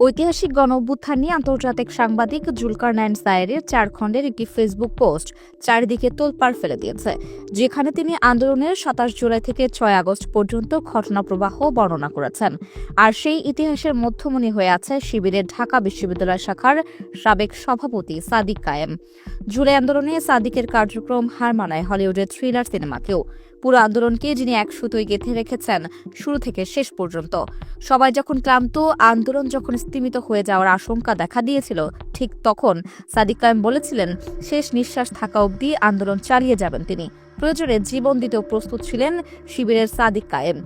ঐতিহাসিক গণঅভ্যুত্থান নিয়ে আন্তর্জাতিক সাংবাদিক জুলকারনাইন সায়েরের 4 খণ্ডের একটি ফেসবুক পোস্ট চারিদিকে তোলপাড় ফেলে দিয়েছে, যেখানে তিনি আন্দোলনের 27 জুলাই থেকে 6 আগস্ট পর্যন্ত ঘটনাপ্রবাহ বর্ণনা করেছেন। আর সেই ইতিহাসের মধ্যমণি হয়ে আছে শিবিরের ঢাকা বিশ্ববিদ্যালয় শাখার সাবেক সভাপতি সাদিক কায়েম। জুলাই আন্দোলনে সাদিকের কার্যক্রম হার মানায় হলিউডের থ্রিলার সিনেমাকেও। পুরো আন্দোলনকে যিনি এক সুতোয় গেঁথে রেখেছেন শুরু থেকে শেষ পর্যন্ত। সবাই যখন ক্লান্ত, আন্দোলন যখন স্তিমিত হয়ে যাওয়ার আশঙ্কা দেখা দিয়েছিল, ঠিক তখন সাদিক কায়েম বলেছিলেন শেষ নিঃশ্বাস থাকা অবধি আন্দোলন চালিয়ে যাবেন তিনি। প্রয়োজনে জীবন দিতেও প্রস্তুত ছিলেন শিবিরের সাদিক কায়েম।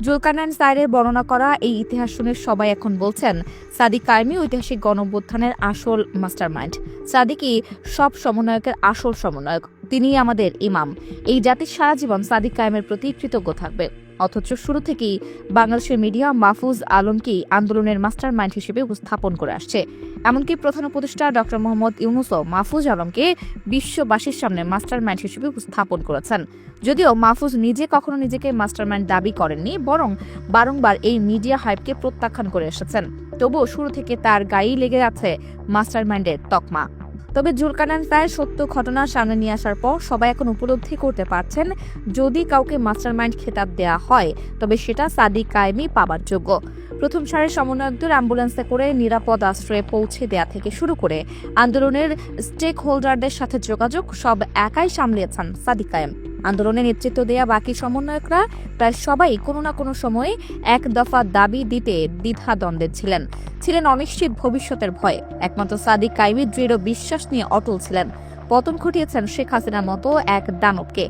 জুলকারনাইন সায়েরের বর্ণনা করা এই ইতিহাস শুনে সবাই এখন বলছেন সাদিক কায়েমই ঐতিহাসিক গণঅভ্যুত্থানের আসল মাস্টারমাইন্ড। সাদিকই সব সমন্বয়কের আসল সমন্বয়ক। তিনি আমাদের ইমাম। এই জাতির সারা জীবন সাদিক কায়েমের প্রতি কৃতজ্ঞ থাকবে। অথচ শুরু থেকেই বাংলাদেশের মিডিয়া মাহফুজ আলমকেই আন্দোলনের মাস্টারমাইন্ড হিসেবে উপস্থাপন করে আসছে। এমনকি প্রধান উপদেষ্টা ডক্টর মোহাম্মদ ইউনূসও মাহফুজ আলমকে বিশ্ববাসীর সামনে মাস্টারমাইন্ড হিসেবে উপস্থাপন করেছেন। যদিও মাহফুজ নিজে কখনো নিজেকে মাস্টারমাইন্ড দাবি করেননি, বরং বারংবার এই মিডিয়া হাইপকে প্রত্যাখ্যান করে এসেছেন। তবুও শুরু থেকে তার গায়েই লেগে আছে মাস্টারমাইন্ডের তকমা। তবে জুলকারনাইন সায়ের সত্য ঘটনা সামনে নিয়ে আসার পর সবাই এখন উপলব্ধি করতে পারছেন, যদি কাউকে মাস্টারমাইন্ড খেতাব দেয়া হয় তবে সেটা সাদিক কায়েমই পাবার যোগ্য। প্রথম সারির সমন্বয়কদের অ্যাম্বুলেন্সে করে নিরাপদ আশ্রয়ে পৌঁছে দেয়া থেকে শুরু করে আন্দোলনের স্টেক হোল্ডারদের সাথে যোগাযোগ সব একাই সামলিয়েছেন সাদিক কায়েম। আন্দোলনে নেতৃত্ব দেয়া বাকি সমন্বয়করা প্রায় সবাই কোনো না কোনো সময়ে এক দফা দাবি দিতে দ্বিধাদ্বন্দ্বে ছিলেন অনিশ্চিত ভবিষ্যতের ভয়ে। একমাত্র সাদিক কায়েমই দৃঢ় বিশ্বাস নিয়ে অটল ছিলেন। পতন ঘটিয়েছেন শেখ হাসিনার মতো এক দানবকে।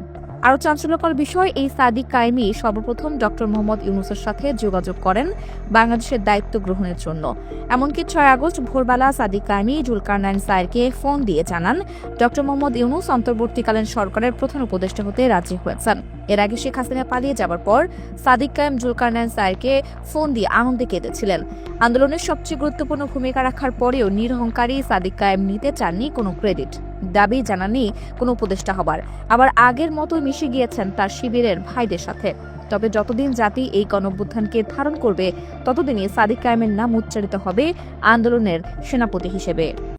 আরও চাঞ্চল্যকর বিষয়, এই সাদিক কায়েমই সর্বপ্রথম ডক্টর মোহাম্মদ ইউনূসের সাথে যোগাযোগ করেন বাংলাদেশের দায়িত্ব গ্রহণের জন্য। এমনকি 6 আগস্ট ভোরবেলা সাদিক কায়েমই জুলকারনাইন সায়েরকে ফোন দিয়ে জানান ডক্টর মোহাম্মদ ইউনূস অন্তর্বর্তীকালীন সরকারের প্রধান উপদেষ্টা হতে রাজি হয়েছেন। এর আগে শেখ হাসিনা পালিয়ে যাবার পর সাদিক কায়েম জুলকারনাইন সায়েরকে ফোন দিয়ে আনন্দে কেঁদেছিলেন। আন্দোলনের সবচেয়ে গুরুত্বপূর্ণ ভূমিকা রাখার পরেও নিরহংকারী সাদিক কায়েম নিতে চাননি কোনো ক্রেডিট, দাবি জানাননি কোনো উপদেষ্টা হবার। আবার আগের মতো মিশে গিয়েছেন তার শিবিরের ভাইদের সাথে। তবে যতদিন জাতি এই গণঅভ্যুত্থানকে ধারণ করবে, ততদিনই সাদিক কায়েমের নাম উচ্চারিত হবে আন্দোলনের সেনাপতি হিসেবে।